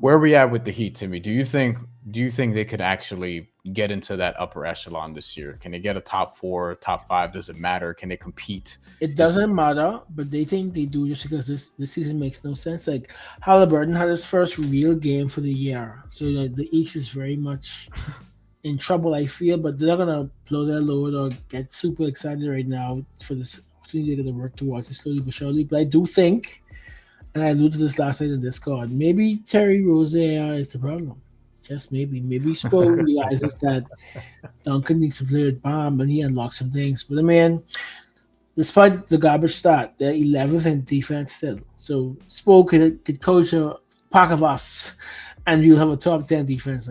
Where are we at with the Heat, Timmy? Do you think they could actually get into that upper echelon this year? Can they get a top four, top five? Does it matter? Can they compete? It This is doesn't matter, but they think they do just because this season makes no sense. Like Halliburton had his first real game for the year, so the East is very much in trouble. I feel, but they're not gonna blow their load or get super excited right now for this opportunity. They're gonna work towards it slowly but surely. But I do think, and I alluded to this last night in Discord, maybe Terry Rozier is the problem. Just maybe. Maybe Spo realizes that Duncan needs to play with Bomb and he unlocks some things. But I mean, despite the garbage start, they're 11th in defense still. So Spo could coach a pack of us and you'll have a top 10 defense.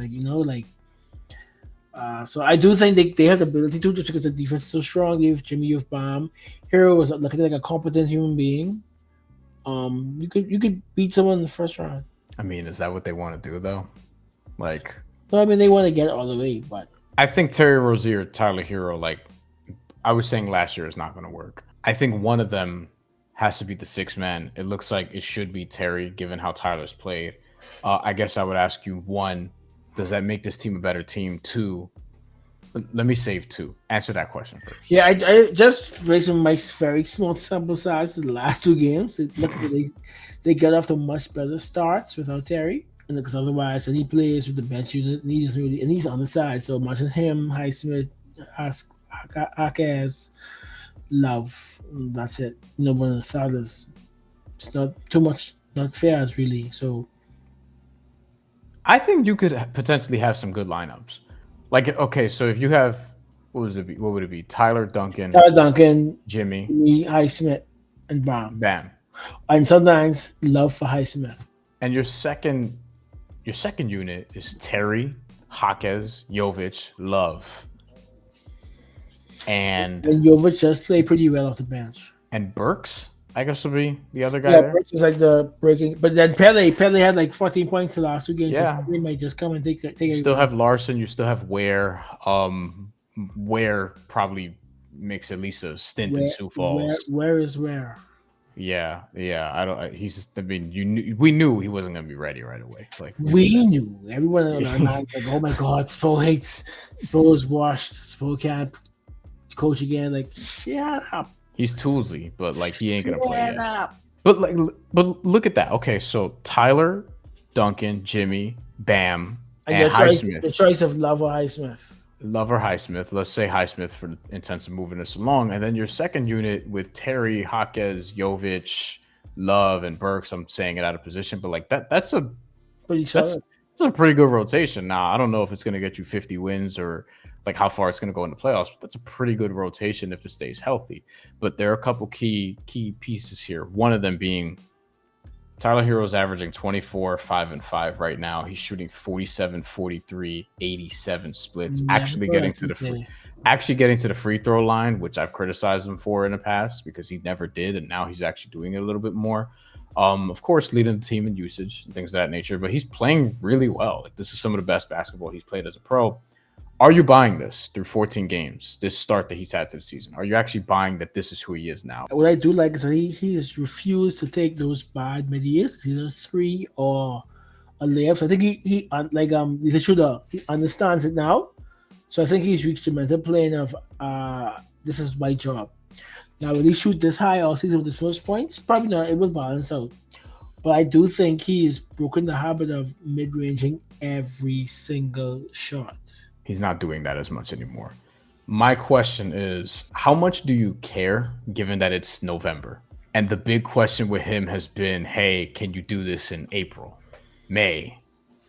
So I do think they have the ability to just because the defense is so strong. You have Jimmy, you have Bomb. Hero was looking like a competent human being. You could beat someone in the first round. I mean, is that what they want to do though? Like, No, I mean they want to get it all the way, but I think Terry Rozier, Tyler Hero, like I was saying last year, is not going to work. I think one of them has to be the six man. It looks like it should be Terry, given how Tyler's played. I guess I would ask you: one, does that make this team a better team? Two, let me save two. Answer that question first. yeah, I just based on my very small sample size of the last two games. It looked like they got off to much better starts without Terry. And because otherwise, and he plays with the bench unit, and he's really and he's on the side. So much of him, Highsmith, Akaz, Love. That's it. No one on the side is it's not too much, not fair, it's really. So I think you could potentially have some good lineups. Like, okay, so if you have what would it be? Tyler Duncan, Tyler Duncan, Jimmy, me, Highsmith, and Brown. bam, And sometimes Love for Highsmith. and your second unit is Terry, Jaquez, Jovic, Love, and And Jovic just played pretty well off the bench. Burks. I guess will be the other guy Yeah, there. Brooks is like the breaking, but then Pele had like 14 points the last two games. So Yeah, Pele might just come and take you still everybody. have Larson. You still have Ware. Ware probably makes at least a stint in Where Sioux where Falls. where is where? Yeah, yeah. I don't. He's. I mean, we knew he wasn't gonna be ready right away. Like we knew We that. knew everyone on our line like, oh my god, Spo hates Spo is washed. Spo can't coach again. Like shut up, He's toolsy, but like he ain't gonna play shut yet. up. But like, but look at that. Okay, so Tyler, Duncan, Jimmy, Bam, And and Highsmith. the choice of Love or Highsmith. Love or Highsmith. Let's say Highsmith for the intents of moving us along, and then your second unit with Terry, Jaquez, Jovic, Love, and Burks. I'm saying it out of position, but like that. Pretty That's solid. that's a pretty good rotation. Now I don't know if it's gonna get you 50 wins or like how far it's gonna go in the playoffs, but that's a pretty good rotation if it stays healthy. But there are a couple key pieces here. One of them being Tyler Hero's averaging 24, 5 and 5 right now. He's shooting 47, 43, 87 splits, Never actually getting to the free throw line, which I've criticized him for in the past because he never did, and now he's actually doing it a little bit more. Of course, leading the team in usage and things of that nature, but he's playing really well. Like this is some of the best basketball he's played as a pro. Are you buying this through 14 games, this start that he's had to the season? Are you actually buying that this is who he is now? What I do like is that he has refused to take those bad medias, either three or a layup. So I think he's a shooter. He understands it now. So I think he's reached the mental plane of this is my job. Now will he shoot this high all season with his first points? Probably not. It will balance out. But I do think he's broken the habit of mid ranging every single shot. He's not doing that as much anymore. My question is, how much do you care given that it's November? And the big question with him has been, hey, can you do this in April, May,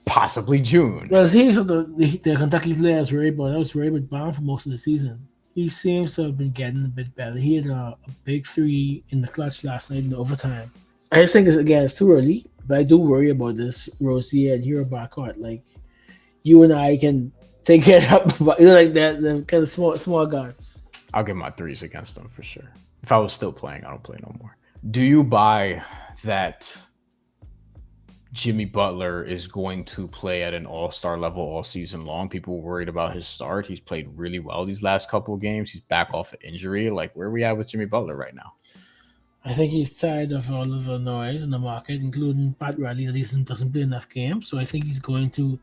possibly June? Well, he's the Kentucky players were able. That was very much bound for most of the season. He seems to have been getting a bit better. He had a big three in the clutch last night in the overtime. I just think it's too early, but I do worry about this Rosie and Hero backcourt. Like you and I can take it up, but like that, the kind of small guards. I'll get my threes against them for sure. If I was still playing, I don't play no more. Do you buy that Jimmy Butler is going to play at an all-star level all season long? People were worried about his start. He's played really well these last couple of games. He's back off an injury. Like, where are we at with Jimmy Butler right now? I think he's tired of all of the noise in the market, including Pat Riley that he doesn't play enough games. So I think he's going to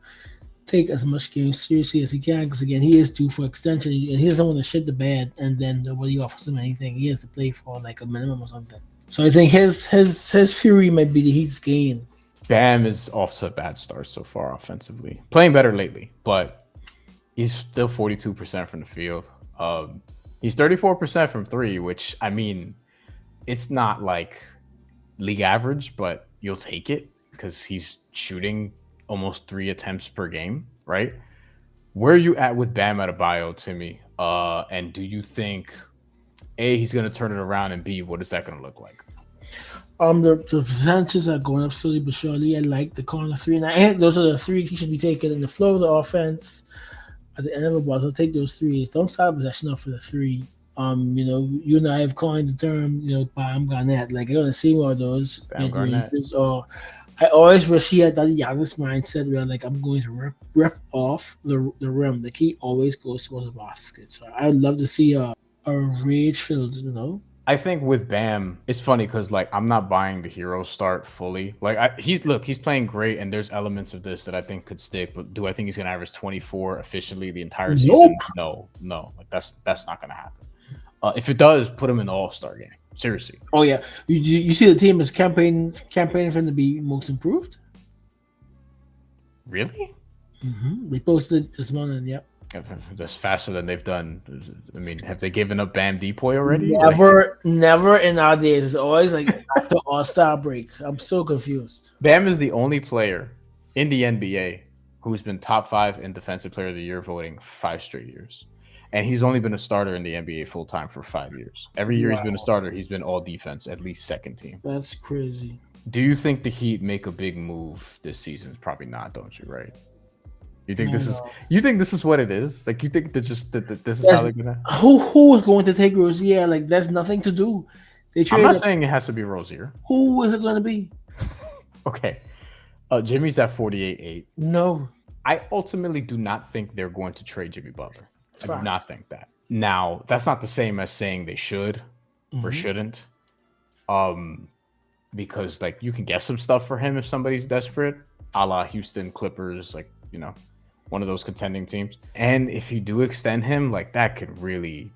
take as much games seriously as he can because again he is due for extension and he doesn't want to shit the bed and then nobody offers him anything. He has to play for like a minimum or something. So I think his fury might be the Heat's gain. Bam is off to a bad start so far offensively. Playing better lately, but he's still 42% from the field. He's 34% from three, which I mean, it's not like league average, but you'll take it because he's shooting almost 3 attempts per game, right? Where are you at with Bam Adebayo, Timmy? And do you think A, he's going to turn it around, and B, what is that going to look like? The percentages are going up slowly but surely. I like the corner three, and I think those are the three he should be taking in the flow of the offense at the end of the ball. So take those threes. Don't stop possession off for the three. You and I have coined the term, Bam Garnett. Like, you're gonna see more of those mid-ranges. Or I always wish he had that Giannis mindset where, like, I'm going to rip off the rim. The key always goes towards the basket. So I would love to see a rage-filled. I think with Bam, it's funny because like I'm not buying the hero start fully. Like he's playing great, and there's elements of this that I think could stick. But do I think he's gonna average 24 officially the entire season? No. Like that's not gonna happen. If it does, put him in the All-Star game. Seriously. Oh yeah, you see the team is campaigning for him to be most improved. Really? Mm-hmm. They posted it this morning. Yep. That's faster than they've done. I mean, have they given up Bam Depoy already? Never in our days. It's always like after All-Star break. I'm so confused. Bam is the only player in the NBA who's been top 5 in Defensive Player of the Year voting 5 straight years. And he's only been a starter in the NBA full time for 5 years. Every year he's been a starter, he's been all defense, at least second team. That's crazy. Do you think the Heat make a big move this season? Probably not, don't you? Right? You think this is what it is? Like you think that this is how they're gonna? Who is going to take Rozier? Like there's nothing to do. I'm not saying it has to be Rozier. Who is it going to be? Okay, Jimmy's at 48-8. No, I ultimately do not think they're going to trade Jimmy Butler. I do not think that. Now, that's not the same as saying they should or shouldn't. Because like you can get some stuff for him if somebody's desperate, a la Houston Clippers, like, one of those contending teams. And if you do extend him, like that could really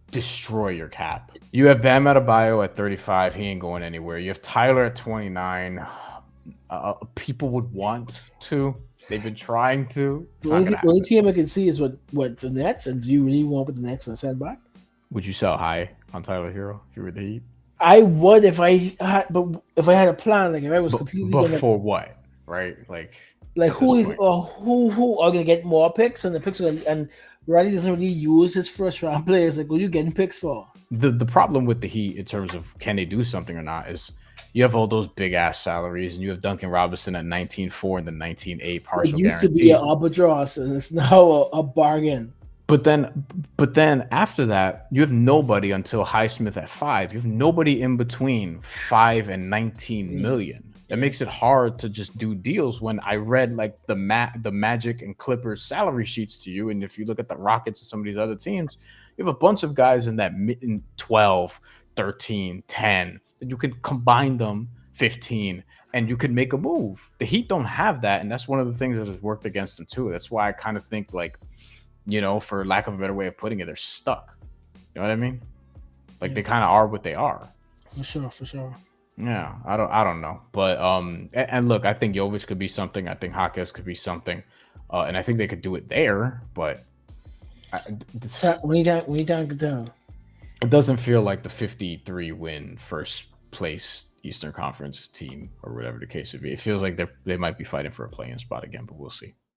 destroy your cap. You have Bam Adebayo at 35. He ain't going anywhere. You have Tyler at 29. People would want to. They've been trying to. The only team I can see is what the Nets. And do you really want the Nets on the sandbag? Would you sell high on Tyler Hero if you were the Heat? I would if I had a plan. Like if I was completely. But for what? Right? Like who are gonna get more picks and the picks and Riley doesn't really use his first round players. Like, what are you getting picks for? The problem with the Heat in terms of can they do something or not is you have all those big ass salaries and you have Duncan Robinson at 19.4 and the 19.8 partial. It used to be an albatross and it's now a bargain. But then after that, you have nobody until Highsmith at 5. You have nobody in between 5 and 19 million. That makes it hard to just do deals. When I read like the Magic and Clippers salary sheets to you, and if you look at the Rockets and some of these other teams, you have a bunch of guys in that 12, 13, 10, and you can combine them 15, and you could make a move. The Heat don't have that, and that's one of the things that has worked against them too. That's why I kind of think like, for lack of a better way of putting it, they're stuck. You know what I mean? Like they kind of are what they are. For sure. Yeah, I don't know, but and look, I think Jovic could be something. I think Jaquez could be something, and I think they could do it there. But when you can tell, it doesn't feel like the 53 win first place Eastern Conference team or whatever the case would be. It feels like they might be fighting for a play-in spot again, but we'll see.